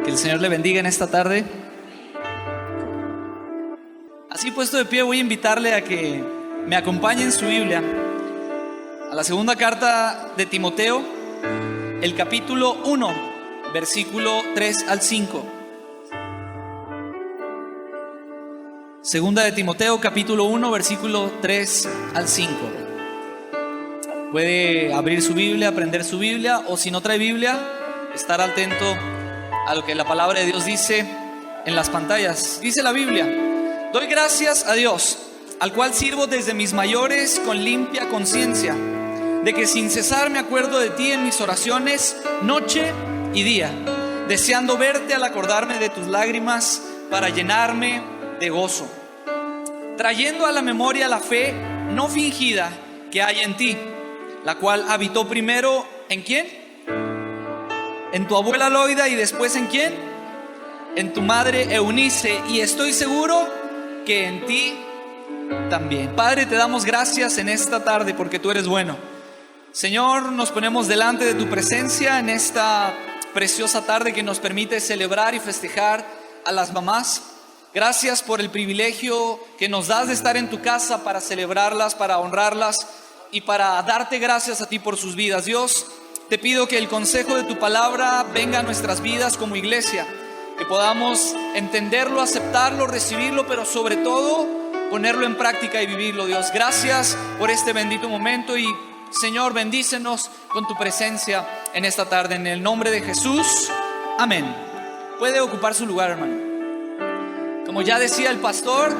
Que el Señor le bendiga en esta tarde. Así puesto de pie, voy a invitarle a que me acompañe en su Biblia a la segunda carta de Timoteo, el capítulo 1, versículo 3 al 5. Segunda de Timoteo, capítulo 1, versículo 3 al 5. Puede abrir su Biblia, aprender su Biblia, o si no trae Biblia, estar atento a lo que la palabra de Dios dice en las pantallas. Dice la Biblia: doy gracias a Dios, al cual sirvo desde mis mayores con limpia conciencia, de que sin cesar me acuerdo de ti en mis oraciones noche y día, deseando verte al acordarme de tus lágrimas para llenarme de gozo, trayendo a la memoria la fe no fingida que hay en ti, la cual habitó primero ¿en quién? En tu abuela Loida, y después ¿en quién? En tu madre Eunice, y estoy seguro que en ti también. Padre, te damos gracias en esta tarde porque tú eres bueno. Señor, nos ponemos delante de tu presencia en esta preciosa tarde que nos permite celebrar y festejar a las mamás. Gracias por el privilegio que nos das de estar en tu casa para celebrarlas, para honrarlas y para darte gracias a ti por sus vidas. Dios, te pido que el consejo de tu palabra venga a nuestras vidas como iglesia, que podamos entenderlo, aceptarlo, recibirlo, pero sobre todo ponerlo en práctica y vivirlo. Dios, gracias por este bendito momento y Señor, bendícenos con tu presencia en esta tarde, en el nombre de Jesús, amén. Puede ocupar su lugar, hermano. Como ya decía el pastor,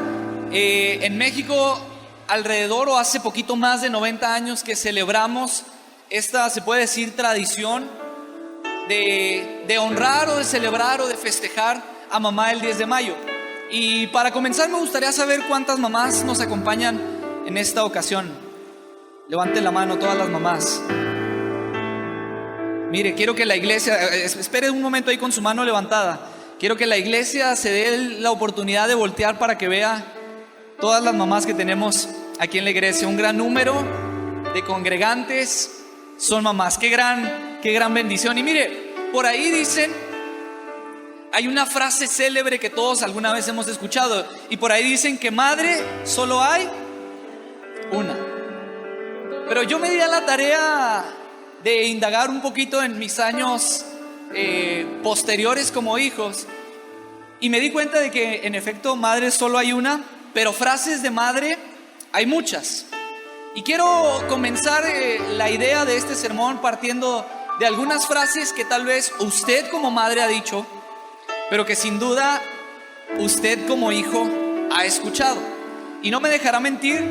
en México alrededor o hace poquito más de 90 años que celebramos esta, se puede decir, tradición de honrar o de celebrar o de festejar a mamá el 10 de mayo. Y para comenzar me gustaría saber cuántas mamás nos acompañan en esta ocasión. Levanten la mano todas las mamás. Mire, quiero que la iglesia, espere un momento ahí con su mano levantada. Quiero que la iglesia se dé la oportunidad de voltear para que vea todas las mamás que tenemos aquí en la iglesia. Un gran número de congregantes son mamás. Qué gran bendición. Y mire, por ahí dicen, hay una frase célebre que todos alguna vez hemos escuchado, y por ahí dicen que madre solo hay una. Pero yo me di a la tarea de indagar un poquito en mis años posteriores como hijos, y me di cuenta de que en efecto madre solo hay una, pero frases de madre hay muchas. Y quiero comenzar la idea de este sermón partiendo de algunas frases que tal vez usted como madre ha dicho, pero que sin duda usted como hijo ha escuchado. Y no me dejará mentir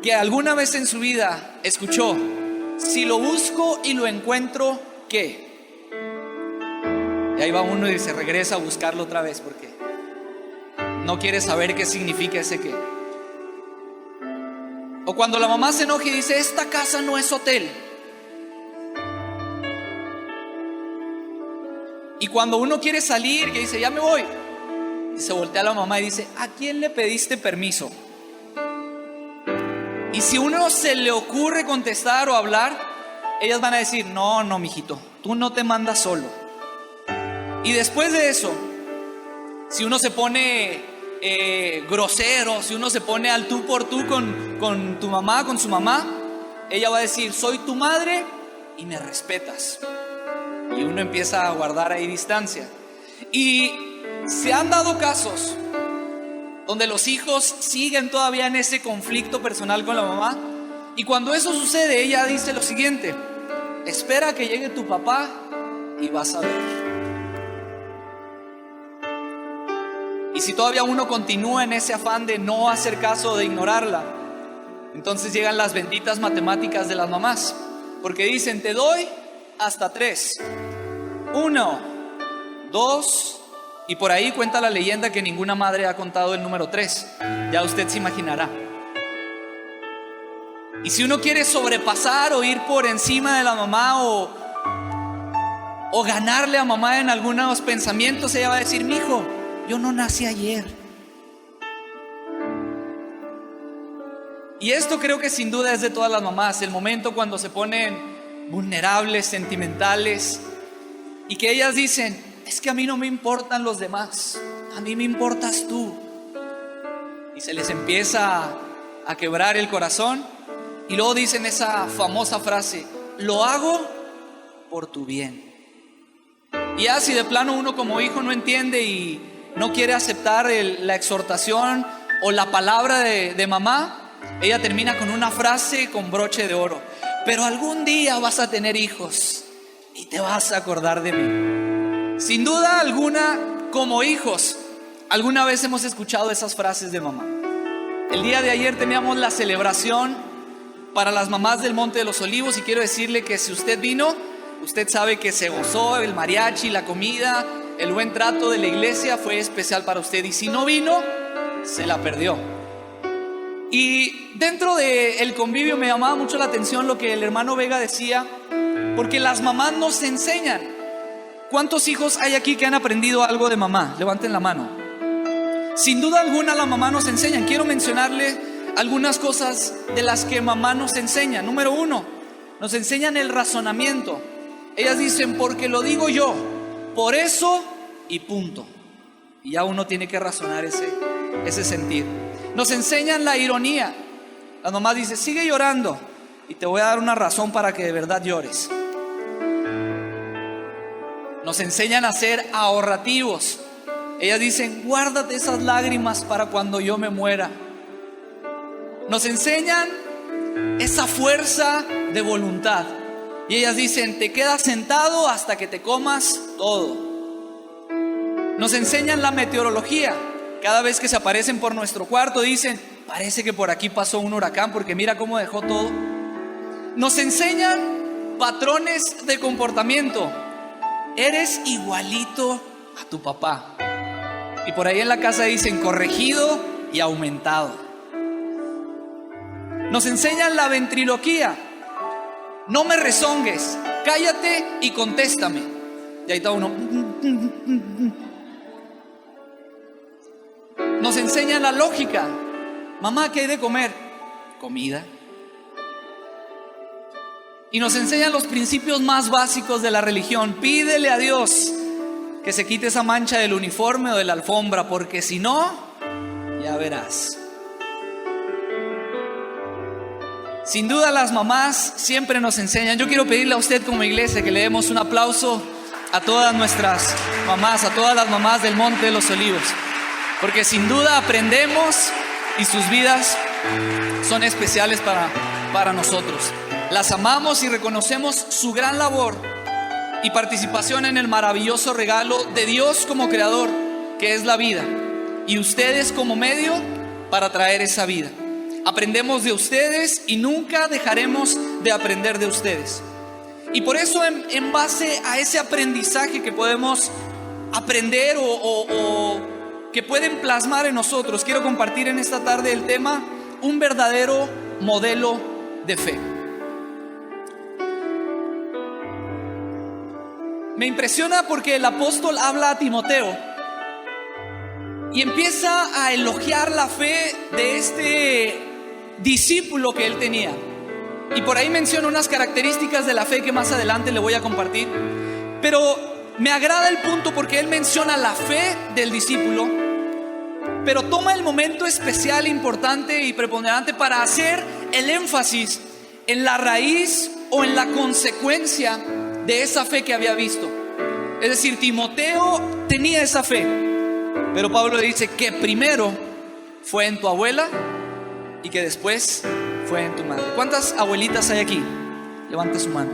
que alguna vez en su vida escuchó: si lo busco y lo encuentro, ¿qué? Y ahí va uno y se regresa a buscarlo otra vez porque no quiere saber qué significa ese qué. O cuando la mamá se enoja y dice: esta casa no es hotel. Y cuando uno quiere salir, que dice: ya me voy, y se voltea a la mamá y dice: ¿a quién le pediste permiso? Y si uno se le ocurre contestar o hablar, ellas van a decir: no, mijito, tú no te mandas solo. Y después de eso, si uno se pone grosero, si uno se pone al tú por tú con tu mamá, con su mamá, ella va a decir: soy tu madre y me respetas. Y uno empieza a guardar ahí distancia. Y se han dado casos donde los hijos siguen todavía en ese conflicto personal con la mamá, y cuando eso sucede, ella dice lo siguiente: espera que llegue tu papá y vas a ver. Y si todavía uno continúa en ese afán de no hacer caso, de ignorarla, entonces llegan las benditas matemáticas de las mamás, porque dicen: te doy hasta 3, 1, 2, y por ahí cuenta la leyenda que ninguna madre ha contado el número 3. Ya usted se imaginará. Y si uno quiere sobrepasar o ir por encima de la mamá o ganarle a mamá en algunos pensamientos, ella va a decir: mijo, yo no nací ayer. Y esto creo que sin duda es de todas las mamás, el momento cuando se ponen vulnerables, sentimentales, y que ellas dicen: es que a mí no me importan los demás, a mí me importas tú. Y se les empieza a quebrar el corazón, y luego dicen esa famosa frase: lo hago por tu bien. Y así de plano uno como hijo no entiende y no quiere aceptar la exhortación o la palabra de mamá, ella termina con una frase con broche de oro: pero algún día vas a tener hijos y te vas a acordar de mí. Sin duda alguna, como hijos, alguna vez hemos escuchado esas frases de mamá. El día de ayer teníamos la celebración para las mamás del Monte de los Olivos, y quiero decirle que si usted vino, usted sabe que se gozó. El mariachi, la comida, el buen trato de la iglesia fue especial para usted, y si no vino, se la perdió. Y dentro del convivio me llamaba mucho la atención lo que el hermano Vega decía, porque las mamás nos enseñan. ¿Cuántos hijos hay aquí que han aprendido algo de mamá? Levanten la mano. Sin duda alguna la mamá nos enseña. Quiero mencionarle algunas cosas de las que mamá nos enseña. Número 1, nos enseñan el razonamiento. Ellas dicen: porque lo digo yo, por eso y punto. Y ya uno tiene que razonar ese sentir. Nos enseñan la ironía. La mamá dice: sigue llorando y te voy a dar una razón para que de verdad llores. Nos enseñan a ser ahorrativos. Ellas dicen: guárdate esas lágrimas para cuando yo me muera. Nos enseñan esa fuerza de voluntad. Y ellas dicen: te quedas sentado hasta que te comas todo. Nos enseñan la meteorología. Cada vez que se aparecen por nuestro cuarto dicen: parece que por aquí pasó un huracán porque mira cómo dejó todo. Nos enseñan patrones de comportamiento. Eres igualito a tu papá. Y por ahí en la casa dicen: corregido y aumentado. Nos enseñan la ventriloquía. No me rezongues, cállate y contéstame. Y ahí está uno. Nos enseñan la lógica. Mamá, ¿qué hay de comer? Comida. Y nos enseñan los principios más básicos de la religión. Pídele a Dios que se quite esa mancha del uniforme o de la alfombra, porque si no, ya verás. Sin duda las mamás siempre nos enseñan. Yo quiero pedirle a usted como iglesia que le demos un aplauso a todas nuestras mamás, a todas las mamás del Monte de los Olivos, porque sin duda aprendemos y sus vidas son especiales para nosotros. Las amamos y reconocemos su gran labor y participación en el maravilloso regalo de Dios como creador, que es la vida, y ustedes como medio para traer esa vida. Aprendemos de ustedes y nunca dejaremos de aprender de ustedes. Y por eso en base a ese aprendizaje que podemos aprender o que pueden plasmar en nosotros, quiero compartir en esta tarde el tema: un verdadero modelo de fe. Me impresiona porque el apóstol habla a Timoteo y empieza a elogiar la fe de este discípulo que él tenía. Y por ahí menciona unas características de la fe que más adelante le voy a compartir. Pero me agrada el punto porque él menciona la fe del discípulo, pero toma el momento especial, importante y preponderante para hacer el énfasis en la raíz o en la consecuencia de esa fe que había visto. Es decir, Timoteo tenía esa fe, pero Pablo dice que primero fue en tu abuela y que después fue en tu madre. ¿Cuántas abuelitas hay aquí? Levante su mano.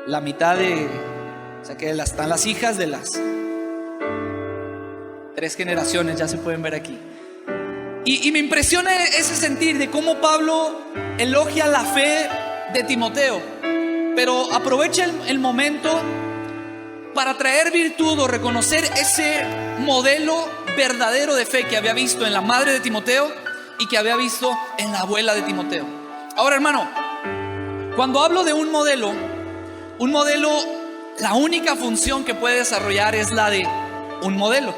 La mitad o sea que están las hijas de las 3 generaciones, ya se pueden ver aquí. Y me impresiona ese sentir de cómo Pablo elogia la fe de Timoteo, pero aprovecha el momento para traer virtud o reconocer ese modelo verdadero de fe que había visto en la madre de Timoteo y que había visto en la abuela de Timoteo. Ahora, hermano, cuando hablo de un modelo, la única función que puede desarrollar es la de un modelo.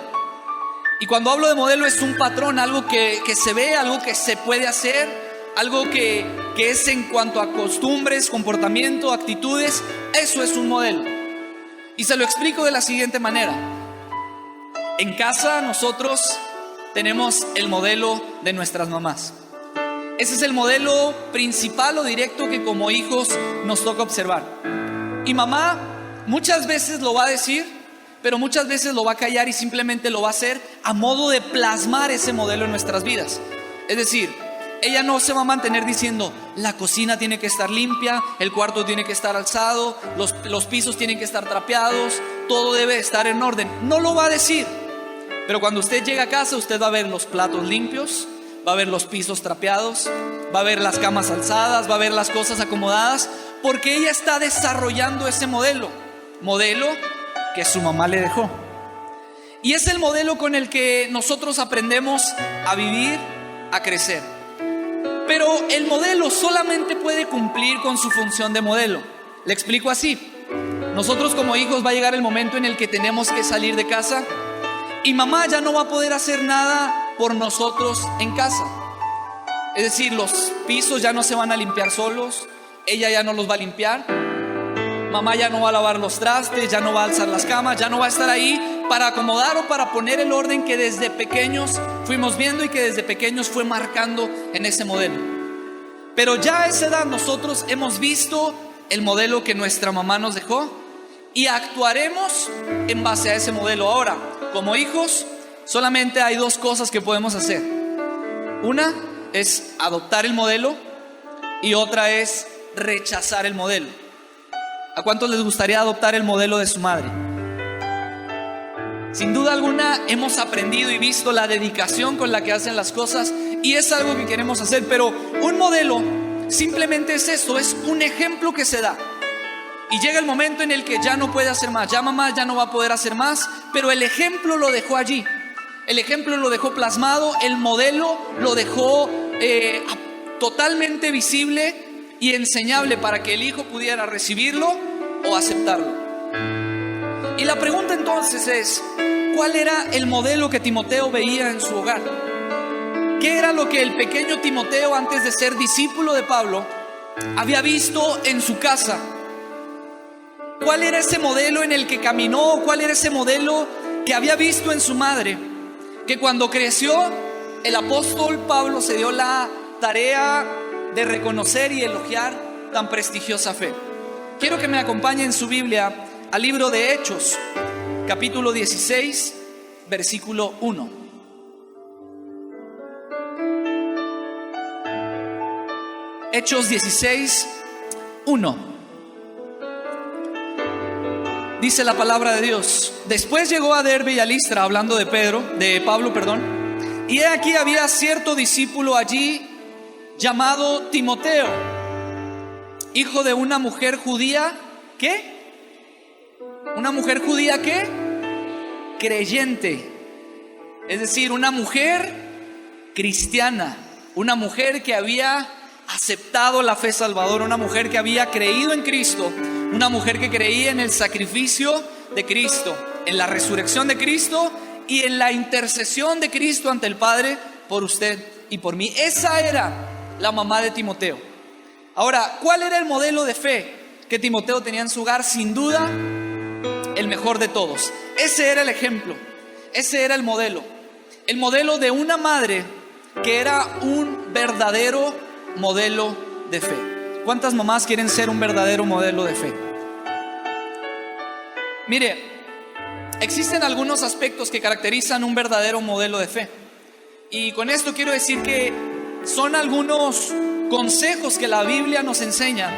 Y cuando hablo de modelo es un patrón, algo que se ve, algo que se puede hacer, algo que es en cuanto a costumbres, comportamiento, actitudes. Eso es un modelo. Y se lo explico de la siguiente manera. En casa nosotros tenemos el modelo de nuestras mamás. Ese es el modelo principal o directo que como hijos nos toca observar. Y mamá muchas veces lo va a decir, pero muchas veces lo va a callar y simplemente lo va a hacer a modo de plasmar ese modelo en nuestras vidas. Es decir, ella no se va a mantener diciendo: la cocina tiene que estar limpia, el cuarto tiene que estar alzado, los pisos tienen que estar trapeados, todo debe estar en orden. No lo va a decir, pero cuando usted llega a casa, usted va a ver los platos limpios, va a ver los pisos trapeados, va a ver las camas alzadas, va a ver las cosas acomodadas, porque ella está desarrollando ese modelo que su mamá le dejó. Y es el modelo con el que nosotros aprendemos a vivir, a crecer. Pero el modelo solamente puede cumplir con su función de modelo. Le explico así. Nosotros como hijos va a llegar el momento en el que tenemos que salir de casa y mamá ya no va a poder hacer nada por nosotros en casa. Es decir, los pisos ya no se van a limpiar solos, ella ya no los va a limpiar, mamá ya no va a lavar los trastes, ya no va a alzar las camas, ya no va a estar ahí para acomodar o para poner el orden que desde pequeños fuimos viendo y que desde pequeños fue marcando en ese modelo. Pero ya a esa edad nosotros hemos visto el modelo que nuestra mamá nos dejó y actuaremos en base a ese modelo. Ahora, como hijos, solamente hay dos cosas que podemos hacer. Una es adoptar el modelo y otra es rechazar el modelo. ¿A cuántos les gustaría adoptar el modelo de su madre? Sin duda alguna hemos aprendido y visto la dedicación con la que hacen las cosas y es algo que queremos hacer, pero un modelo simplemente es esto, es un ejemplo que se da. Y llega el momento en el que ya no puede hacer más, ya mamá ya no va a poder hacer más, pero el ejemplo lo dejó allí, el ejemplo lo dejó plasmado, el modelo lo dejó totalmente visible y enseñable para que el hijo pudiera recibirlo o aceptarlo. Y la pregunta entonces es: ¿cuál era el modelo que Timoteo veía en su hogar? ¿Qué era lo que el pequeño Timoteo, antes de ser discípulo de Pablo, había visto en su casa? ¿Cuál era ese modelo en el que caminó? ¿Cuál era ese modelo que había visto en su madre? Que cuando creció, el apóstol Pablo se dio la tarea de reconocer y elogiar tan prestigiosa fe. Quiero que me acompañe en su Biblia al libro de Hechos, capítulo 16, versículo 1. Hechos 16, 1. Dice la palabra de Dios: después llegó a Derbe y a Listra, hablando de Pablo, y he aquí había cierto discípulo allí llamado Timoteo, hijo de una mujer judía, ¿qué? Una mujer judía, ¿qué? Creyente. Es decir, una mujer cristiana, una mujer que había aceptado la fe salvadora, una mujer que había creído en Cristo, una mujer que creía en el sacrificio de Cristo, en la resurrección de Cristo y en la intercesión de Cristo ante el Padre por usted y por mí. Esa era la mamá de Timoteo. Ahora, ¿cuál era el modelo de fe que Timoteo tenía en su hogar? Sin duda, el mejor de todos. Ese era el ejemplo, ese era el modelo de una madre que era un verdadero modelo de fe. ¿Cuántas mamás quieren ser un verdadero modelo de fe? Mire, existen algunos aspectos que caracterizan un verdadero modelo de fe. Y con esto quiero decir que son algunos consejos que la Biblia nos enseña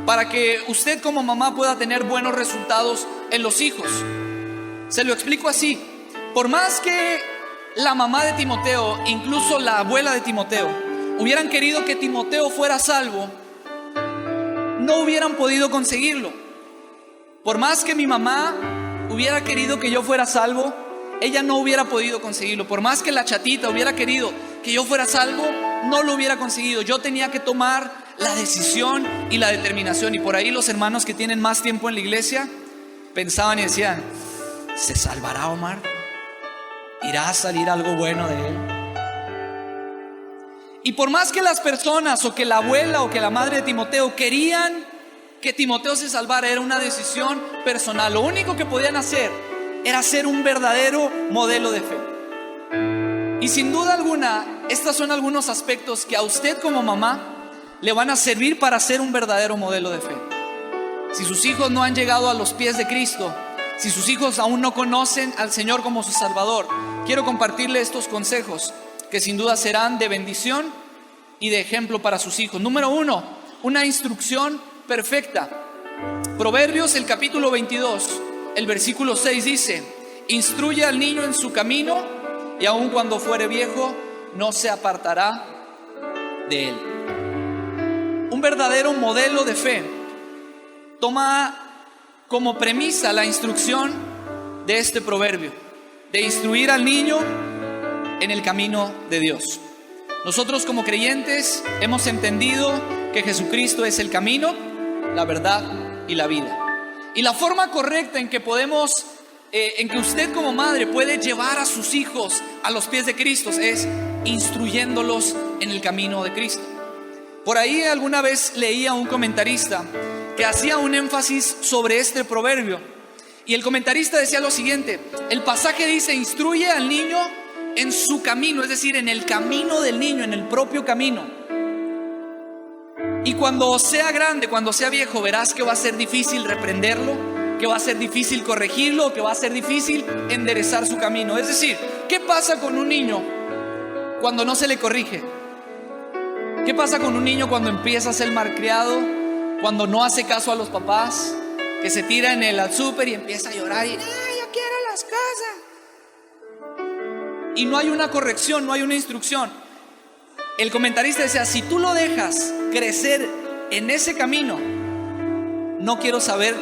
para que usted como mamá pueda tener buenos resultados en los hijos. Se lo explico así: por más que la mamá de Timoteo, incluso la abuela de Timoteo, hubieran querido que Timoteo fuera salvo, no hubieran podido conseguirlo. Por más que mi mamá hubiera querido que yo fuera salvo, ella no hubiera podido conseguirlo. Por más que la chatita hubiera querido que yo fuera salvo, no lo hubiera conseguido. Yo tenía que tomar la decisión y la determinación. Y por ahí los hermanos que tienen más tiempo en la iglesia pensaban y decían: ¿se salvará Omar? ¿Irá a salir algo bueno de él? Y por más que las personas o que la abuela o que la madre de Timoteo querían que Timoteo se salvara era una decisión personal. Lo único que podían hacer era ser un verdadero modelo de fe. Y sin duda alguna, estos son algunos aspectos que a usted como mamá le van a servir para ser un verdadero modelo de fe. Si sus hijos no han llegado a los pies de Cristo, si sus hijos aún no conocen al Señor como su Salvador, quiero compartirle estos consejos que sin duda serán de bendición y de ejemplo para sus hijos. Número 1, una instrucción perfecta. Proverbios, el capítulo 22, el versículo 6 dice: instruye al niño en su camino, y aun cuando fuere viejo, no se apartará de él. Un verdadero modelo de fe toma como premisa la instrucción de este proverbio, de instruir al niño en el camino de Dios. Nosotros como creyentes hemos entendido que Jesucristo es el camino, la verdad y la vida. Y la forma correcta en que podemos, en que usted como madre puede llevar a sus hijos a los pies de Cristo es instruyéndolos en el camino de Cristo. Por ahí alguna vez leía a un comentarista que hacía un énfasis sobre este proverbio, y el comentarista decía lo siguiente: el pasaje dice: instruye al niño en su camino, es decir, en el camino del niño, en el propio camino. Y cuando sea grande, cuando sea viejo, verás que va a ser difícil reprenderlo, que va a ser difícil corregirlo, que va a ser difícil enderezar su camino. Es decir, ¿qué pasa con un niño cuando no se le corrige? ¿Qué pasa con un niño cuando empieza a ser malcriado, cuando no hace caso a los papás, que se tira en el súper y empieza a llorar y yo quiero las cosas? Y no hay una corrección, no hay una instrucción. El comentarista decía: si tú lo dejas crecer en ese camino, no quiero saber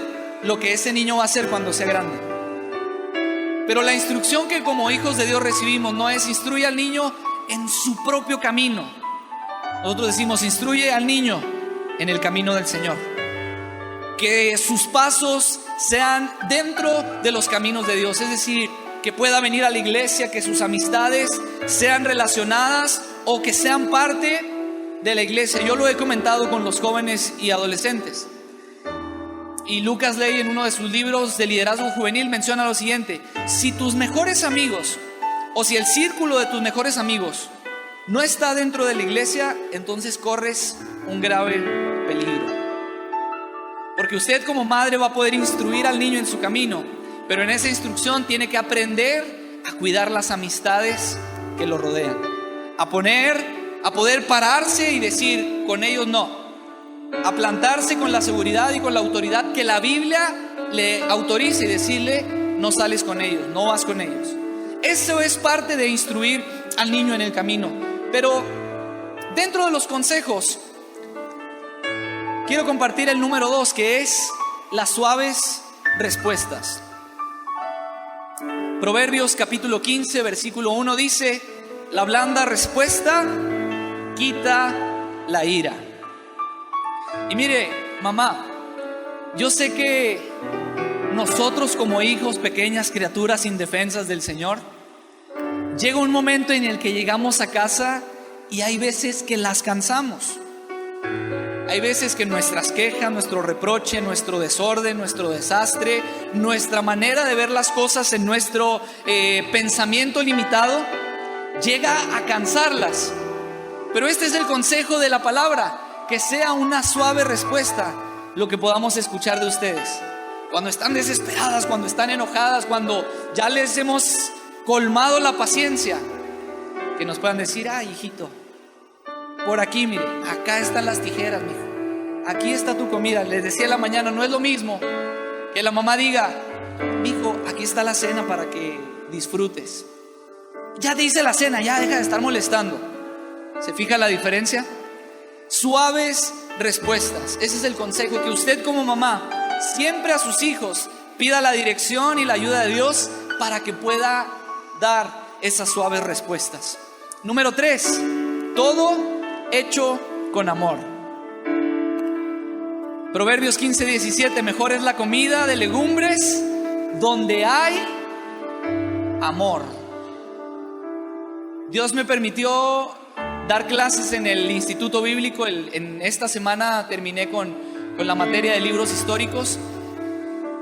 lo que ese niño va a hacer cuando sea grande. Pero la instrucción que como hijos de Dios recibimos no es: instruye al niño en su propio camino. Nosotros decimos: instruye al niño en el camino del Señor. Que sus pasos sean dentro de los caminos de Dios. Es decir, que pueda venir a la iglesia, que sus amistades sean relacionadas o que sean parte de la iglesia. Yo lo he comentado con los jóvenes y adolescentes. Y Lucas Ley, en uno de sus libros de liderazgo juvenil, menciona lo siguiente: si tus mejores amigos, o si el círculo de tus mejores amigos no está dentro de la iglesia, entonces corres un grave peligro. Porque usted como madre va a poder instruir al niño en su camino, pero en esa instrucción tiene que aprender a cuidar las amistades que lo rodean, a poder pararse y decir: con ellos no, a plantarse con la seguridad y con la autoridad que la Biblia le autoriza, y decirle: no sales con ellos, no vas con ellos. Eso es parte de instruir al niño en el camino. Pero dentro de los consejos, quiero compartir el número 2, que es las suaves respuestas. Proverbios capítulo 15, versículo 1 dice: la blanda respuesta quita la ira. Y mire, mamá, yo sé que nosotros como hijos, pequeñas criaturas indefensas del Señor, llega un momento en el que llegamos a casa y hay veces que las cansamos. Hay veces que nuestras quejas, nuestro reproche, nuestro desorden, nuestro desastre, nuestra manera de ver las cosas en nuestro pensamiento limitado llega a cansarlas. Pero este es el consejo de la palabra: que sea una suave respuesta lo que podamos escuchar de ustedes. Cuando están desesperadas, cuando están enojadas, cuando ya les hemos colmado la paciencia, que nos puedan decir: ay, hijito, por aquí, mire, acá están las tijeras, mijo, aquí está tu comida. Les decía en la mañana, no es lo mismo que la mamá diga: mijo, aquí está la cena para que disfrutes. Ya te hice la cena, ya deja de estar molestando. ¿Se fija la diferencia? Suaves respuestas. Ese es el consejo, que usted como mamá siempre a sus hijos pida la dirección y la ayuda de Dios para que pueda dar esas suaves respuestas. Número 3, todo hecho con amor. Proverbios 15:17: mejor es la comida de legumbres donde hay amor. Dios me permitió dar clases en el Instituto Bíblico. En esta semana terminé con con la materia de libros históricos.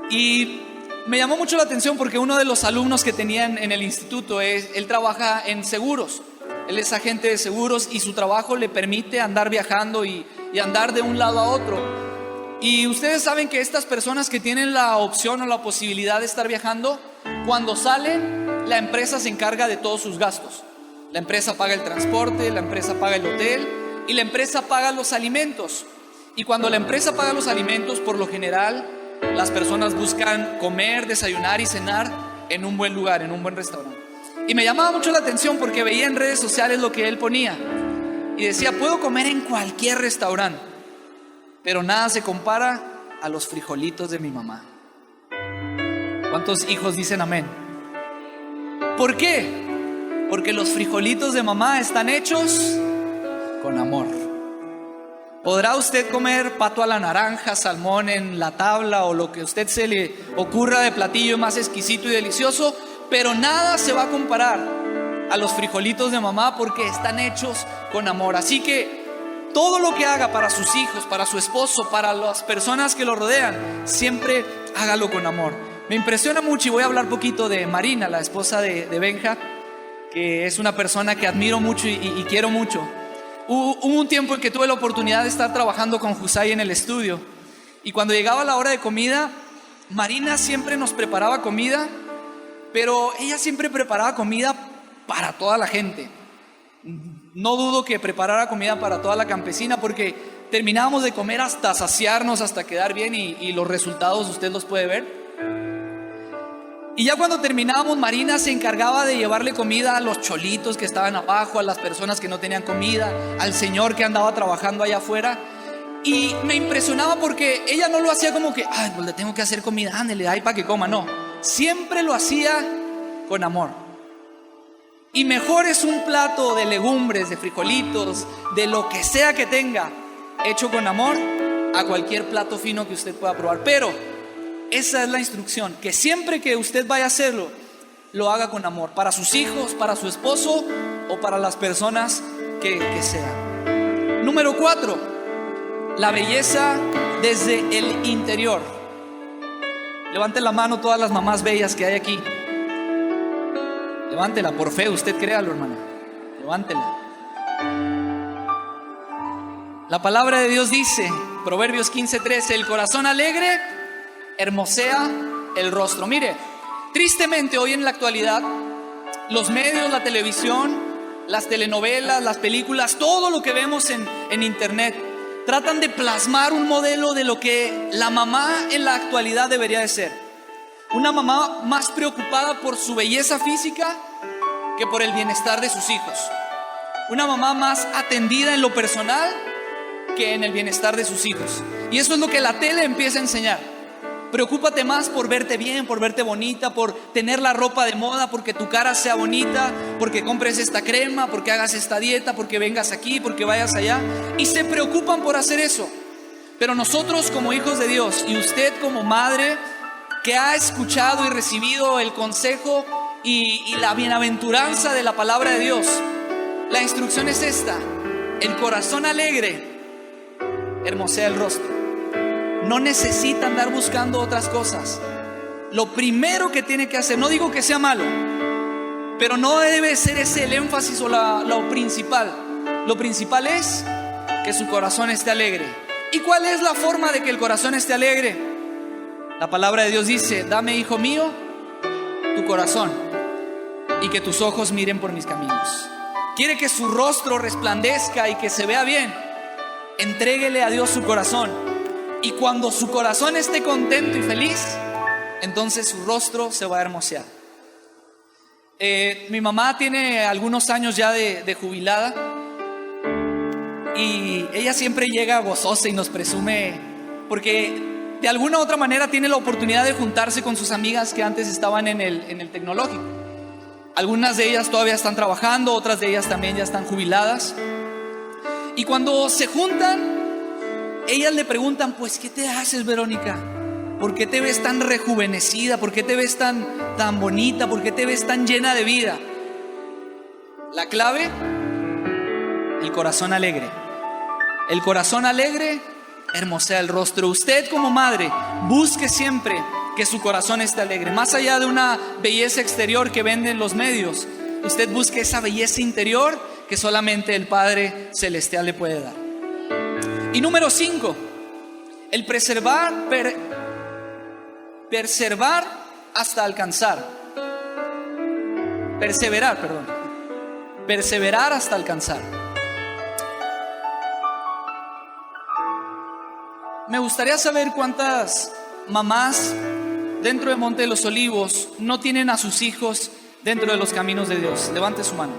Y me llamó mucho la atención porque uno de los alumnos que tenían en el instituto, él trabaja en seguros. Él es agente de seguros y su trabajo le permite andar viajando y andar de un lado a otro. Y ustedes saben que estas personas que tienen la opción o la posibilidad de estar viajando, cuando salen, la empresa se encarga de todos sus gastos. La empresa paga el transporte, la empresa paga el hotel y la empresa paga los alimentos. Y cuando la empresa paga los alimentos, por lo general, las personas buscan comer, desayunar y cenar en un buen lugar, en un buen restaurante. Y me llamaba mucho la atención porque veía en redes sociales lo que él ponía. Y decía, puedo comer en cualquier restaurante, pero nada se compara a los frijolitos de mi mamá. ¿Cuántos hijos dicen amén? ¿Por qué? Porque los frijolitos de mamá están hechos con amor. Podrá usted comer pato a la naranja, salmón en la tabla o lo que a usted se le ocurra de platillo más exquisito y delicioso, pero nada se va a comparar a los frijolitos de mamá porque están hechos con amor. Así que todo lo que haga para sus hijos, para su esposo, para las personas que lo rodean, siempre hágalo con amor. Me impresiona mucho y voy a hablar poquito de Marina, la esposa de Benja, que es una persona que admiro mucho y quiero mucho. Hubo un tiempo en que tuve la oportunidad de estar trabajando con Jusay en el estudio, y cuando llegaba la hora de comida, Marina siempre nos preparaba comida, pero ella siempre preparaba comida para toda la gente. No dudo que preparara comida para toda la campesina, porque terminábamos de comer hasta saciarnos, hasta quedar bien, y los resultados usted los puede ver. Y ya cuando terminábamos, Marina se encargaba de llevarle comida a los cholitos que estaban abajo, a las personas que no tenían comida, al señor que andaba trabajando allá afuera. Y me impresionaba porque ella no lo hacía como que, ay, pues le tengo que hacer comida, ándale, ay, para que coma. No, siempre lo hacía con amor. Y mejor es un plato de legumbres, de frijolitos, de lo que sea que tenga, hecho con amor, a cualquier plato fino que usted pueda probar. Pero esa es la instrucción, que siempre que usted vaya a hacerlo, lo haga con amor, para sus hijos, para su esposo o para las personas que sean. Número 4, la belleza desde el interior. Levanten la mano todas las mamás bellas que hay aquí. Levántela, por fe, usted créalo, hermana. Levántela. La palabra de Dios dice, Proverbios 15:13, el corazón alegre hermosea el rostro. Mire, tristemente hoy en la actualidad, los medios, la televisión, las telenovelas, las películas, todo lo que vemos en internet, tratan de plasmar un modelo de lo que la mamá en la actualidad debería de ser. Una mamá más preocupada por su belleza física que por el bienestar de sus hijos. Una mamá más atendida en lo personal que en el bienestar de sus hijos. Y eso es lo que la tele empieza a enseñar. Preocúpate más por verte bien, por verte bonita, por tener la ropa de moda, porque tu cara sea bonita, porque compres esta crema, porque hagas esta dieta, porque vengas aquí, porque vayas allá. Y se preocupan por hacer eso. Pero nosotros como hijos de Dios, y usted como madre que ha escuchado y recibido el consejo y la bienaventuranza de la palabra de Dios, la instrucción es esta: el corazón alegre hermosea el rostro. No necesita andar buscando otras cosas. Lo primero que tiene que hacer, no digo que sea malo, pero no debe ser ese el énfasis o lo principal. Lo principal es que su corazón esté alegre. ¿Y cuál es la forma de que el corazón esté alegre? La palabra de Dios dice, dame, hijo mío, tu corazón, y que tus ojos miren por mis caminos. Quiere que su rostro resplandezca y que se vea bien. Entréguele a Dios su corazón. Y cuando su corazón esté contento y feliz, entonces su rostro se va a hermosear. Mi mamá tiene algunos años ya de jubilada, y ella siempre llega gozosa y nos presume, porque de alguna u otra manera tiene la oportunidad de juntarse con sus amigas que antes estaban en el tecnológico. Algunas de ellas todavía están trabajando, otras de ellas también ya están jubiladas. Y cuando se juntan, ellas le preguntan, pues, ¿qué te haces, Verónica? ¿Por qué te ves tan rejuvenecida? ¿Por qué te ves tan bonita? ¿Por qué te ves tan llena de vida? La clave, el corazón alegre. El corazón alegre hermosea el rostro. Usted como madre, busque siempre que su corazón esté alegre. Más allá de una belleza exterior que venden los medios, usted busque esa belleza interior que solamente el Padre Celestial le puede dar. Y número 5, el perseverar hasta alcanzar. Perseverar hasta alcanzar. Me gustaría saber cuántas mamás dentro de Monte de los Olivos no tienen a sus hijos dentro de los caminos de Dios. Levante su mano.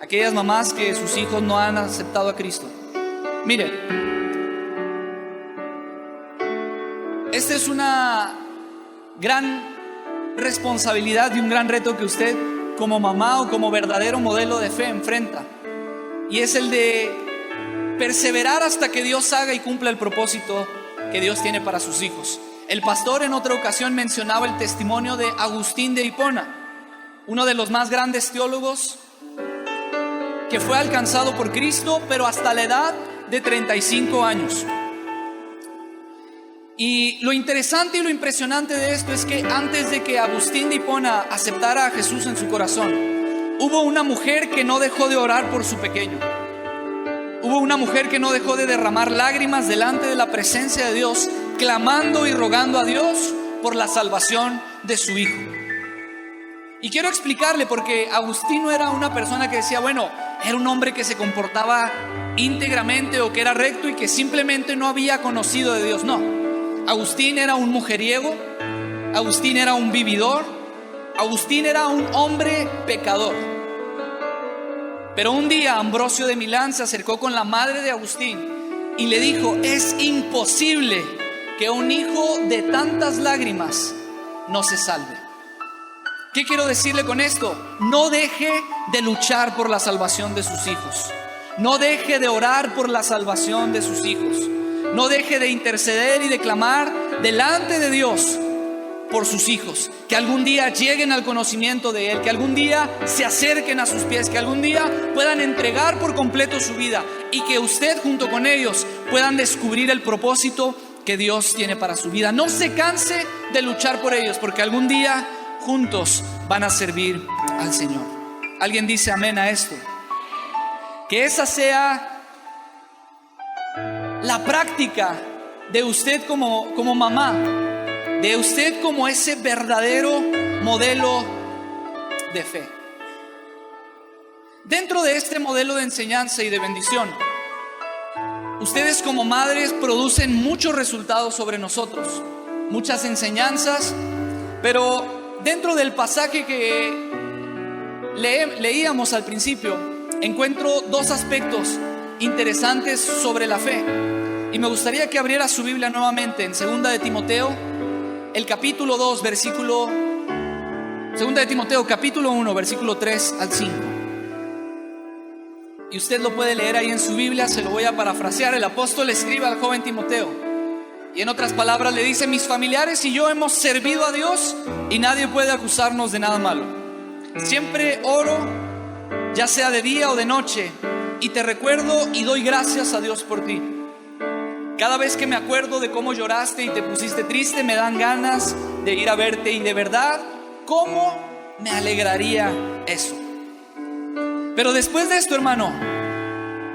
Aquellas mamás que sus hijos no han aceptado a Cristo. Mire, esta es una gran responsabilidad y un gran reto que usted como mamá o como verdadero modelo de fe enfrenta, y es el de perseverar hasta que Dios haga y cumpla el propósito que Dios tiene para sus hijos. El pastor en otra ocasión mencionaba el testimonio de Agustín de Hipona, uno de los más grandes teólogos que fue alcanzado por Cristo, pero hasta la edad de 35 años. Y lo interesante y lo impresionante de esto es que antes de que Agustín de Hipona aceptara a Jesús en su corazón, hubo una mujer que no dejó de orar por su pequeño. Hubo una mujer que no dejó de derramar lágrimas delante de la presencia de Dios, clamando y rogando a Dios por la salvación de su hijo. Y quiero explicarle, porque Agustín no era una persona que decía, bueno, era un hombre que se comportaba íntegramente o que era recto y que simplemente no había conocido de Dios. No. Agustín era un mujeriego, Agustín era un vividor, Agustín era un hombre pecador. Pero un día Ambrosio de Milán se acercó con la madre de Agustín y le dijo: es imposible que un hijo de tantas lágrimas no se salve. ¿Qué quiero decirle con esto? No deje de luchar por la salvación de sus hijos. No deje de orar por la salvación de sus hijos. No deje de interceder y de clamar delante de Dios por sus hijos, que algún día lleguen al conocimiento de Él, que algún día se acerquen a sus pies, que algún día puedan entregar por completo su vida y que usted junto con ellos puedan descubrir el propósito que Dios tiene para su vida. No se canse de luchar por ellos, porque algún día juntos van a servir al Señor. ¿Alguien dice amén a esto? Que esa sea la práctica de usted como mamá, de usted como ese verdadero modelo de fe. Dentro de este modelo de enseñanza y de bendición, ustedes como madres producen muchos resultados sobre nosotros, muchas enseñanzas, pero dentro del pasaje que leíamos al principio, encuentro dos aspectos interesantes sobre la fe. Y me gustaría que abriera su Biblia nuevamente en 2 de Timoteo, el capítulo 2, versículo 2 de Timoteo, capítulo 1, versículo 3 al 5. Y usted lo puede leer ahí en su Biblia, se lo voy a parafrasear. El apóstol escribe al joven Timoteo y en otras palabras le dice: mis familiares y yo hemos servido a Dios y nadie puede acusarnos de nada malo. Siempre oro, ya sea de día o de noche, y te recuerdo y doy gracias a Dios por ti. Cada vez que me acuerdo de cómo lloraste y te pusiste triste, me dan ganas de ir a verte, y de verdad, ¿cómo me alegraría eso? Pero después de esto, hermano,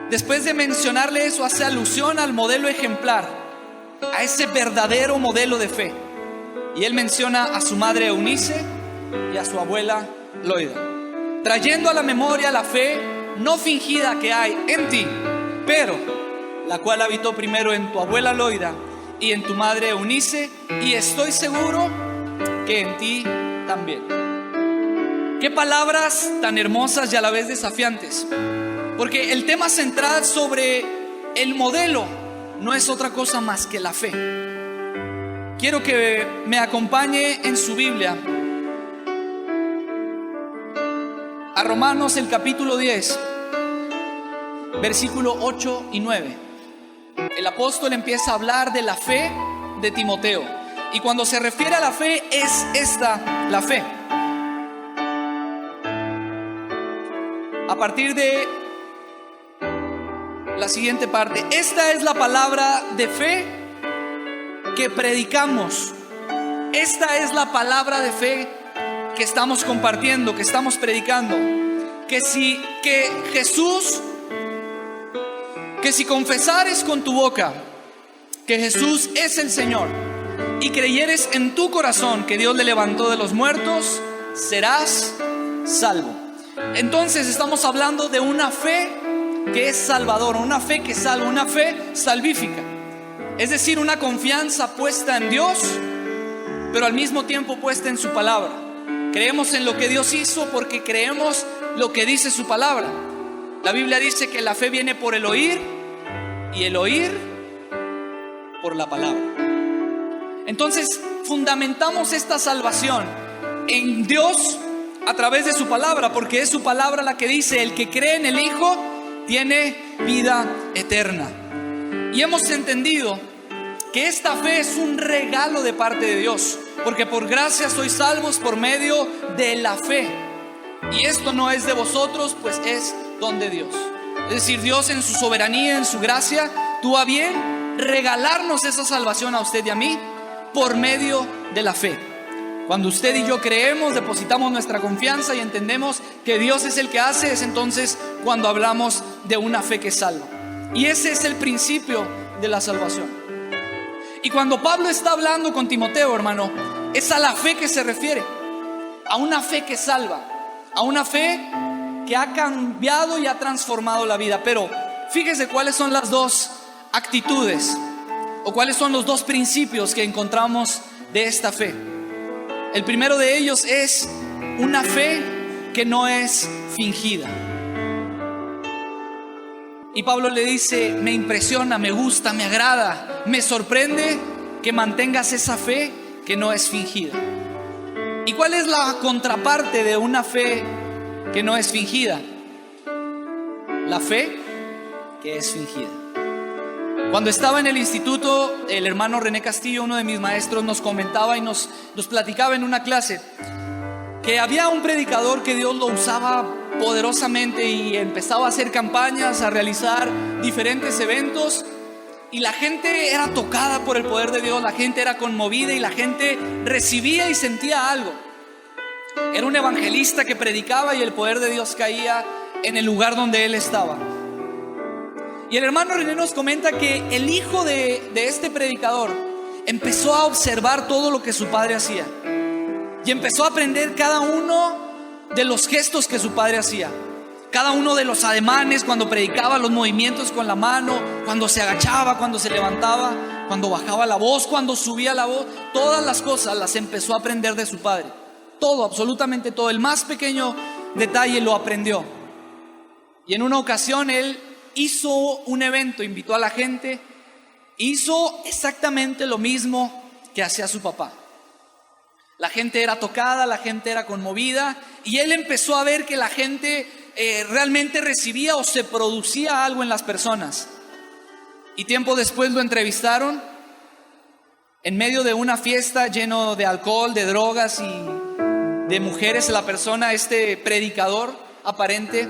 después de mencionarle eso, hace alusión al modelo ejemplar, a ese verdadero modelo de fe. Y él menciona a su madre Eunice y a su abuela Loida, trayendo a la memoria la fe no fingida que hay en ti, pero la cual habitó primero en tu abuela Loida y en tu madre Eunice, y estoy seguro que en ti también. Qué palabras tan hermosas y a la vez desafiantes, porque el tema central sobre el modelo no es otra cosa más que la fe. Quiero que me acompañe en su Biblia a Romanos, el capítulo 10, versículo 8 y 9. El apóstol empieza a hablar de la fe de Timoteo, y cuando se refiere a la fe, es esta la fe. A partir de la siguiente parte. Esta es la palabra de fe que predicamos. Esta es la palabra de fe que estamos compartiendo, que estamos predicando. Que si confesares con tu boca que Jesús es el Señor y creyeres en tu corazón que Dios le levantó de los muertos, serás salvo. Entonces estamos hablando de una fe que es salvadora, una fe que salva, una fe salvífica. Es decir, una confianza puesta en Dios, pero al mismo tiempo puesta en su palabra. Creemos en lo que Dios hizo porque creemos lo que dice su palabra. La Biblia dice que la fe viene por el oír y el oír por la palabra. Entonces fundamentamos esta salvación en Dios a través de su palabra, porque es su palabra la que dice: el que cree en el Hijo tiene vida eterna. Y hemos entendido que esta fe es un regalo de parte de Dios, porque por gracia sois salvos por medio de la fe. Y esto no es de vosotros, pues es don de Dios. Es decir, Dios en su soberanía, en su gracia, tuvo a bien regalarnos esa salvación a usted y a mí por medio de la fe. Cuando usted y yo creemos, depositamos nuestra confianza y entendemos que Dios es el que hace, es entonces cuando hablamos de una fe que salva. Y ese es el principio de la salvación. Y cuando Pablo está hablando con Timoteo, hermano, es a la fe que se refiere, a una fe que salva, a una fe que ha cambiado y ha transformado la vida. Pero fíjese cuáles son las dos actitudes o cuáles son los dos principios que encontramos de esta fe. El primero de ellos es una fe que no es fingida. Y Pablo le dice: me impresiona, me gusta, me agrada, me sorprende que mantengas esa fe que no es fingida. ¿Y cuál es la contraparte de una fe que no es fingida? La fe que es fingida. Cuando estaba en el instituto, el hermano René Castillo, uno de mis maestros, nos comentaba y nos platicaba en una clase que había un predicador que Dios lo usaba poderosamente y empezaba a hacer campañas, a realizar diferentes eventos, y la gente era tocada por el poder de Dios, la gente era conmovida y la gente recibía y sentía algo. Era un evangelista que predicaba y el poder de Dios caía en el lugar donde él estaba. Y el hermano René nos comenta que el hijo de este predicador empezó a observar todo lo que su padre hacía y empezó a aprender cada uno de los gestos que su padre hacía, cada uno de los ademanes cuando predicaba, los movimientos con la mano, cuando se agachaba, cuando se levantaba, cuando bajaba la voz, cuando subía la voz. Todas las cosas las empezó a aprender de su padre. Todo, absolutamente todo. El más pequeño detalle lo aprendió. Y en una ocasión él hizo un evento, invitó a la gente, hizo exactamente lo mismo que hacía su papá. La gente era tocada, la gente era conmovida, y él empezó a ver que la gente realmente recibía o se producía algo en las personas. Y tiempo después lo entrevistaron en medio de una fiesta lleno de alcohol, de drogas y de mujeres. La persona, este predicador aparente,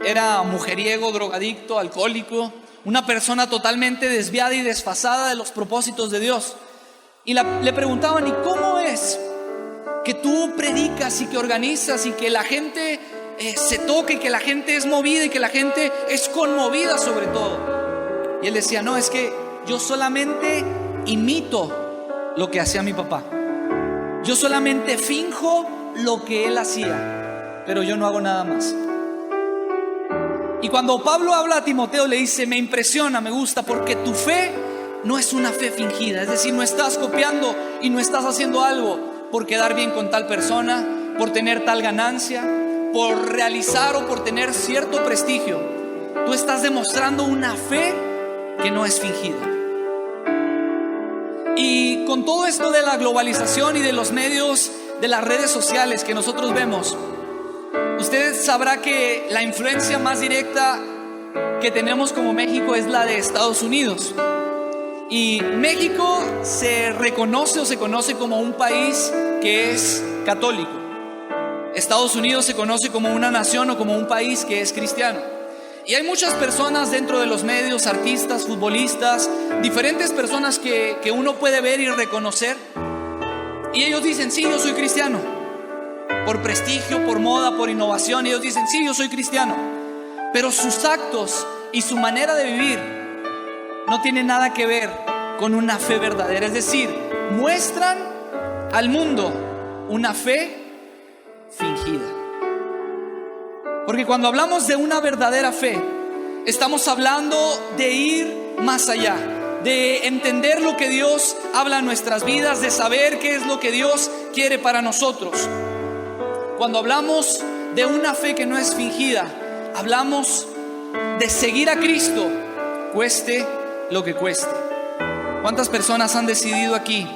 era mujeriego, drogadicto, alcohólico, una persona totalmente desviada y desfasada de los propósitos de Dios. Y le preguntaban: ¿y cómo es que tú predicas y que organizas y que la gente se toque, y que la gente es movida y que la gente es conmovida sobre todo? Y él decía: no, es que yo solamente imito lo que hacía mi papá. Yo solamente finjo lo que él hacía, pero yo no hago nada más. Y cuando Pablo habla a Timoteo, le dice: me impresiona, me gusta, porque tu fe no es una fe fingida. Es decir, no estás copiando y no estás haciendo algo por quedar bien con tal persona, por tener tal ganancia, por realizar o por tener cierto prestigio. Tú estás demostrando una fe que no es fingida. Y con todo esto de la globalización y de los medios, de las redes sociales que nosotros vemos, usted sabrá que la influencia más directa que tenemos como México es la de Estados Unidos. Y México se reconoce o se conoce como un país que es católico. Estados Unidos se conoce como una nación o como un país que es cristiano. Y hay muchas personas dentro de los medios, artistas, futbolistas, diferentes personas que uno puede ver y reconocer. Y ellos dicen, sí, yo soy cristiano. Por prestigio, por moda, por innovación. Ellos dicen, sí, yo soy cristiano. Pero sus actos y su manera de vivir no tienen nada que ver con una fe verdadera. Es decir, muestran al mundo una fe fingida. Porque cuando hablamos de una verdadera fe, estamos hablando de ir más allá, de entender lo que Dios habla en nuestras vidas, de saber qué es lo que Dios quiere para nosotros. Cuando hablamos de una fe que no es fingida, hablamos de seguir a Cristo, cueste lo que cueste. ¿Cuántas personas han decidido aquí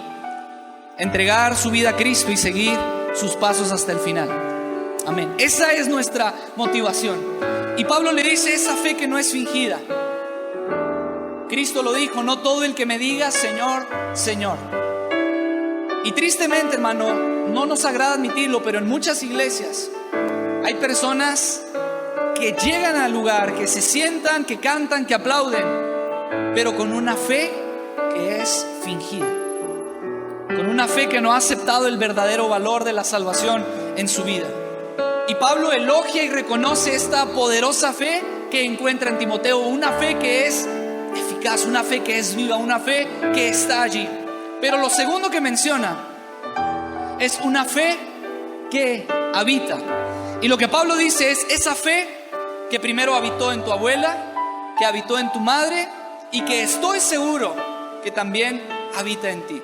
entregar su vida a Cristo y seguir sus pasos hasta el final? Amén. Esa es nuestra motivación. Y Pablo le dice, esa fe que no es fingida. Cristo lo dijo, no todo el que me diga Señor, Señor. Y tristemente, hermano, no nos agrada admitirlo, pero en muchas iglesias hay personas que llegan al lugar, que se sientan, que cantan, que aplauden, pero con una fe que es fingida, con una fe que no ha aceptado el verdadero valor de la salvación en su vida. Y Pablo elogia y reconoce esta poderosa fe que encuentra en Timoteo, una fe que es eficaz, una fe que es viva, una fe que está allí. Pero lo segundo que menciona es una fe que habita. Y lo que Pablo dice es esa fe que primero habitó en tu abuela, que habitó en tu madre y que estoy seguro que también habita en ti.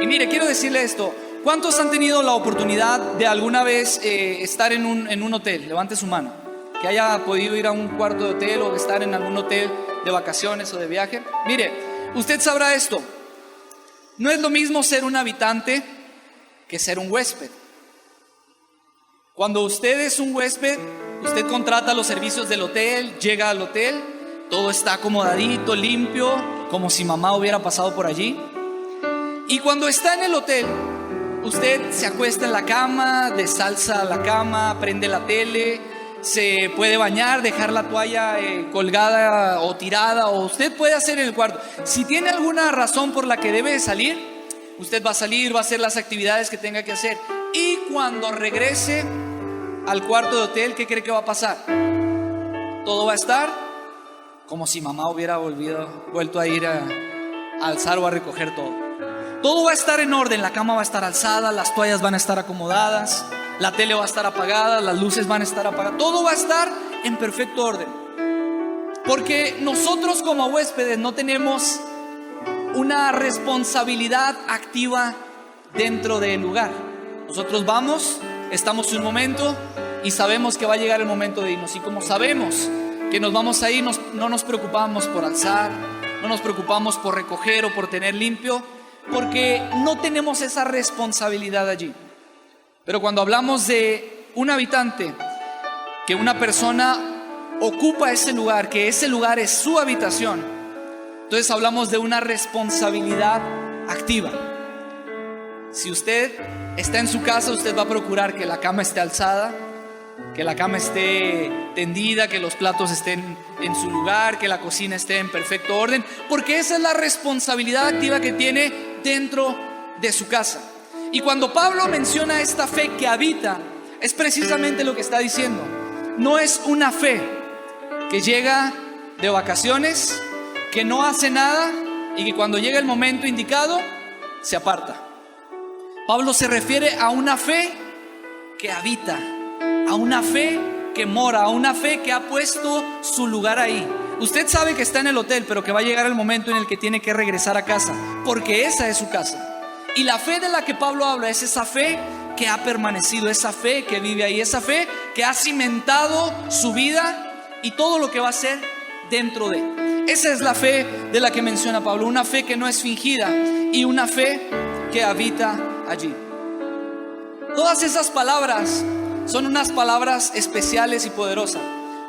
Y mire, quiero decirle esto. ¿Cuántos han tenido la oportunidad de alguna vez estar en un hotel? Levante su mano. Que haya podido ir a un cuarto de hotel o estar en algún hotel de vacaciones o de viaje. Mire, usted sabrá esto. No es lo mismo ser un habitante que ser un huésped. Cuando usted es un huésped, usted contrata los servicios del hotel, llega al hotel, todo está acomodadito, limpio, como si mamá hubiera pasado por allí. Y cuando está en el hotel, usted se acuesta en la cama, desalza la cama, prende la tele, se puede bañar, dejar la toalla colgada o tirada, o usted puede hacer en el cuarto. Si tiene alguna razón por la que debe de salir, usted va a salir, va a hacer las actividades que tenga que hacer. Y cuando regrese al cuarto de hotel, ¿qué cree que va a pasar? Todo va a estar como si mamá hubiera vuelto a ir a alzar o a recoger todo. Todo va a estar en orden, la cama va a estar alzada, las toallas van a estar acomodadas, la tele va a estar apagada, las luces van a estar apagadas, todo va a estar en perfecto orden. Porque nosotros como huéspedes no tenemos una responsabilidad activa dentro del lugar. Nosotros vamos, estamos un momento y sabemos que va a llegar el momento de irnos. Y como sabemos que nos vamos a ir, no nos preocupamos por alzar, no nos preocupamos por recoger o por tener limpio, porque no tenemos esa responsabilidad allí. Pero cuando hablamos de un habitante, que una persona ocupa ese lugar, que ese lugar es su habitación, entonces hablamos de una responsabilidad activa. Si usted está en su casa, usted va a procurar que la cama esté alzada, que la cama esté tendida, que los platos estén en su lugar, que la cocina esté en perfecto orden, porque esa es la responsabilidad activa que tiene dentro de su casa. Y cuando Pablo menciona esta fe que habita, es precisamente lo que está diciendo. No es una fe que llega de vacaciones, que no hace nada y que cuando llega el momento indicado se aparta. Pablo se refiere a una fe que habita, a una fe que mora, a una fe que ha puesto su lugar ahí. Usted sabe que está en el hotel, pero que va a llegar el momento en el que tiene que regresar a casa, porque esa es su casa. Y la fe de la que Pablo habla es esa fe que ha permanecido, esa fe que vive ahí, esa fe que ha cimentado su vida y todo lo que va a hacer dentro de. Esa es la fe de la que menciona Pablo, una fe que no es fingida y una fe que habita allí. Todas esas palabras son unas palabras especiales y poderosas,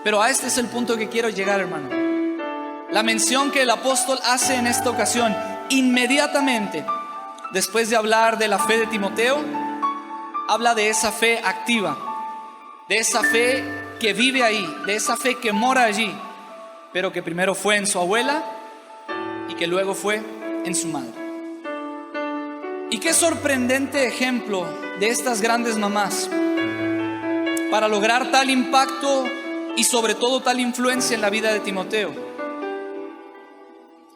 pero a este es el punto que quiero llegar, hermano. La mención que el apóstol hace en esta ocasión, inmediatamente después de hablar de la fe de Timoteo, habla de esa fe activa, de esa fe que vive ahí, de esa fe que mora allí, pero que primero fue en su abuela y que luego fue en su madre. Y qué sorprendente ejemplo de estas grandes mamás para lograr tal impacto y sobre todo tal influencia en la vida de Timoteo,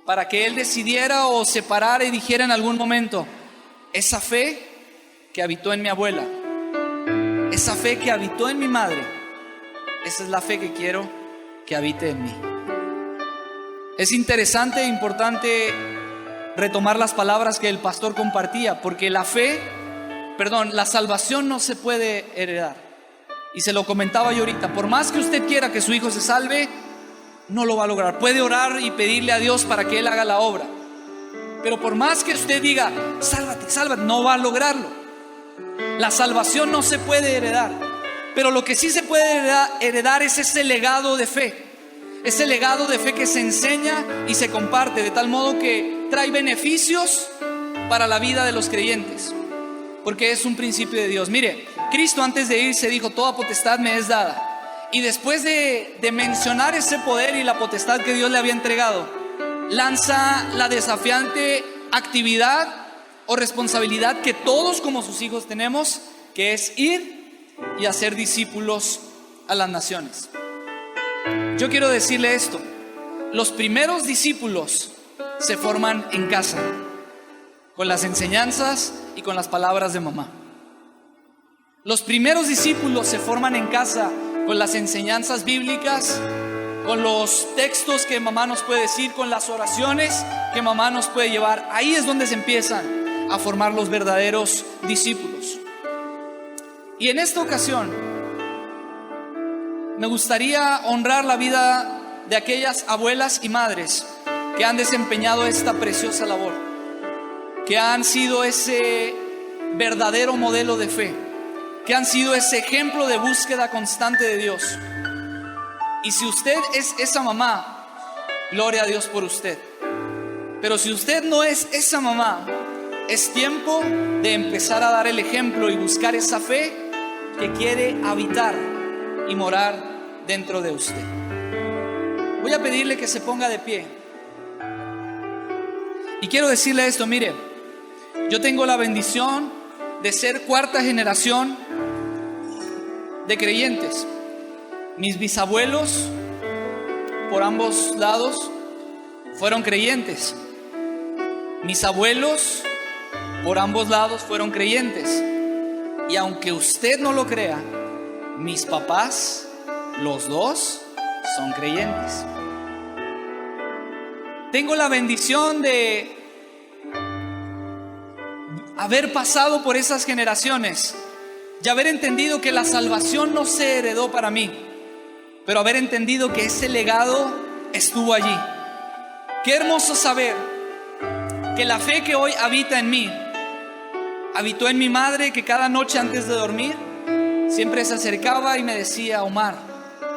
para que él decidiera o separara y dijera en algún momento: esa fe que habitó en mi abuela, esa fe que habitó en mi madre, esa es la fe que quiero que habite en mí. Es interesante e importante retomar las palabras que el pastor compartía, porque la salvación no se puede heredar. Y se lo comentaba yo ahorita: por más que usted quiera que su hijo se salve, no lo va a lograr. Puede orar y pedirle a Dios para que Él haga la obra, pero por más que usted diga: sálvate, sálvate, no va a lograrlo. La salvación no se puede heredar, pero lo que sí se puede heredar es ese legado de fe. Ese legado de fe que se enseña y se comparte, de tal modo que trae beneficios para la vida de los creyentes, porque es un principio de Dios. Mire, Cristo antes de irse dijo: toda potestad me es dada. Y después de mencionar ese poder y la potestad que Dios le había entregado, lanza la desafiante actividad o responsabilidad que todos como sus hijos tenemos, que es ir y hacer discípulos a las naciones. Yo quiero decirle esto: los primeros discípulos se forman en casa, con las enseñanzas y con las palabras de mamá. Los primeros discípulos se forman en casa, con las enseñanzas bíblicas, con los textos que mamá nos puede decir, con las oraciones que mamá nos puede llevar. Ahí es donde se empiezan a formar los verdaderos discípulos. Y en esta ocasión me gustaría honrar la vida de aquellas abuelas y madres que han desempeñado esta preciosa labor, que han sido ese verdadero modelo de fe, que han sido ese ejemplo de búsqueda constante de Dios. Y si usted es esa mamá, gloria a Dios por usted. Pero si usted no es esa mamá, es tiempo de empezar a dar el ejemplo y buscar esa fe que quiere habitar y morar dentro de usted. Voy a pedirle que se ponga de pie. Y quiero decirle esto: mire, yo tengo la bendición de ser cuarta generación de creyentes. Mis bisabuelos por ambos lados fueron creyentes. Mis abuelos por ambos lados fueron creyentes. Y aunque usted no lo crea, mis papás, los dos, son creyentes. Tengo la bendición de haber pasado por esas generaciones y haber entendido que la salvación no se heredó para mí, pero haber entendido que ese legado estuvo allí. Qué hermoso saber que la fe que hoy habita en mí, habitó en mi madre, que cada noche antes de dormir siempre se acercaba y me decía: Omar,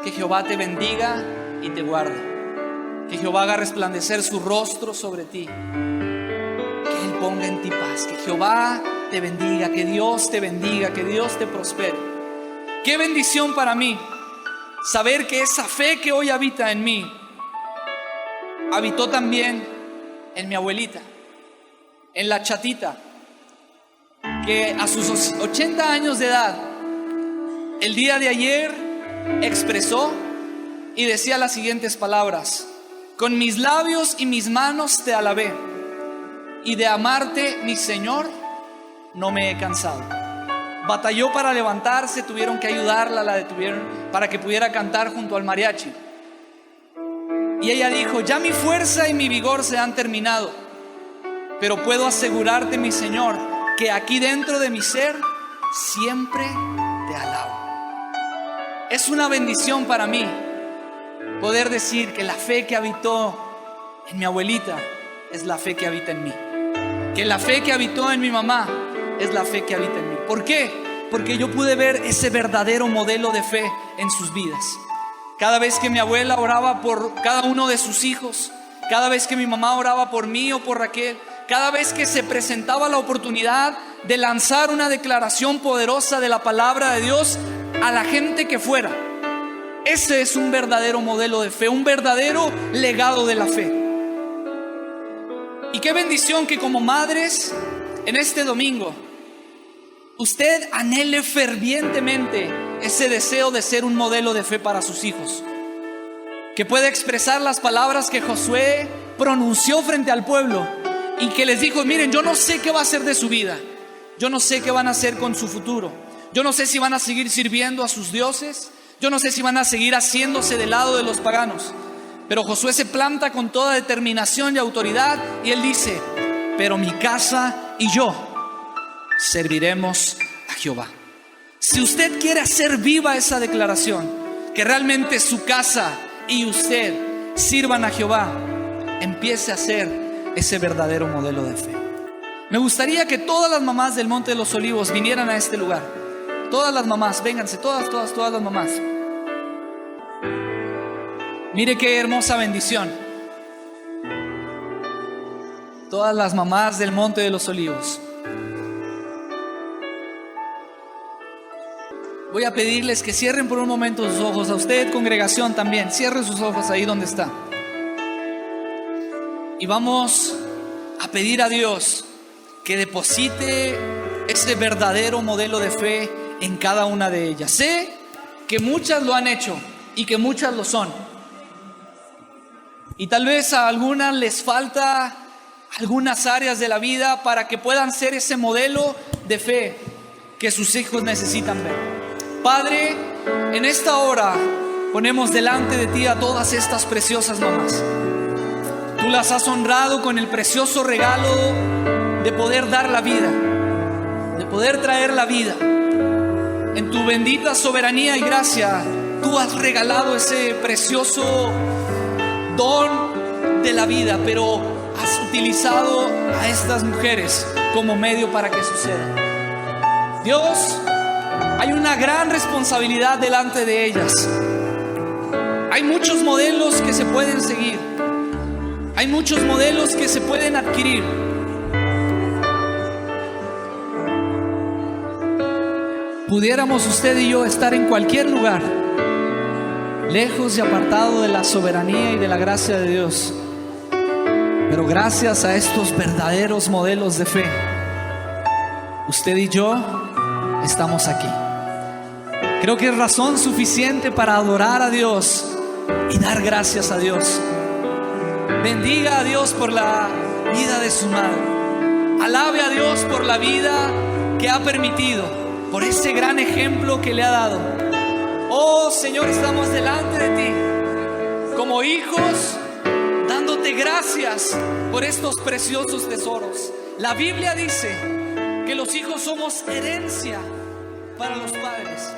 que Jehová te bendiga y te guarde, que Jehová haga resplandecer su rostro sobre ti, que Él ponga en ti paz, que Jehová te bendiga, que Dios te bendiga, que Dios te prospere. Qué bendición para mí saber que esa fe que hoy habita en mí habitó también en mi abuelita, en la chatita, que a sus 80 años de edad, el día de ayer expresó y decía las siguientes palabras: con mis labios y mis manos te alabé, y de amarte, mi Señor, no me he cansado. Batalló para levantarse, tuvieron que ayudarla, la detuvieron para que pudiera cantar junto al mariachi. Y ella dijo: ya mi fuerza y mi vigor se han terminado, pero puedo asegurarte, mi Señor, que aquí dentro de mi ser siempre te alabo. Es una bendición para mí poder decir que la fe que habitó en mi abuelita es la fe que habita en mí, que la fe que habitó en mi mamá es la fe que habita en mí. ¿Por qué? Porque yo pude ver ese verdadero modelo de fe en sus vidas. Cada vez que mi abuela oraba por cada uno de sus hijos, cada vez que mi mamá oraba por mí o por Raquel, cada vez que se presentaba la oportunidad de lanzar una declaración poderosa de la palabra de Dios a la gente que fuera, Ese es un verdadero modelo de fe, un verdadero legado de la fe. Y qué bendición que como madres, en este domingo, usted anhele fervientemente ese deseo de ser un modelo de fe para sus hijos. Que pueda expresar las palabras que Josué pronunció frente al pueblo y que les dijo: miren, yo no sé qué va a hacer de su vida, yo no sé qué van a hacer con su futuro, yo no sé si van a seguir sirviendo a sus dioses, yo no sé si van a seguir haciéndose del lado de los paganos. Pero Josué se planta con toda determinación y autoridad y él dice: pero mi casa y yo serviremos a Jehová. Si usted quiere hacer viva esa declaración, que realmente su casa y usted sirvan a Jehová, empiece a ser ese verdadero modelo de fe. Me gustaría que todas las mamás del Monte de los Olivos vinieran a este lugar. Todas las mamás, vénganse, todas las mamás. Mire qué hermosa bendición. Todas las mamás del Monte de los Olivos. Voy a pedirles que cierren por un momento sus ojos. A usted, congregación, también cierre sus ojos ahí donde está. Y vamos a pedir a Dios que deposite ese verdadero modelo de fe en cada una de ellas. Sé que muchas lo han hecho y que muchas lo son. Y tal vez a algunas les falta algunas áreas de la vida para que puedan ser ese modelo de fe que sus hijos necesitan ver. Padre, en esta hora ponemos delante de ti a todas estas preciosas mamás. Tú las has honrado con el precioso regalo de poder dar la vida, de poder traer la vida. En tu bendita soberanía y gracia, tú has regalado ese precioso don de la vida, pero has utilizado a estas mujeres como medio para que suceda. Dios, hay una gran responsabilidad delante de ellas. Hay muchos modelos que se pueden seguir. Hay muchos modelos que se pueden adquirir. Pudiéramos usted y yo estar en cualquier lugar, lejos y apartado de la soberanía y de la gracia de Dios. Pero gracias a estos verdaderos modelos de fe, usted y yo estamos aquí. Creo que es razón suficiente para adorar a Dios y dar gracias a Dios. Bendiga a Dios por la vida de su madre. Alabe a Dios por la vida que ha permitido, por ese gran ejemplo que le ha dado. Oh Señor, estamos delante de ti como hijos, dándote gracias por estos preciosos tesoros. La Biblia dice que los hijos somos herencia para los padres.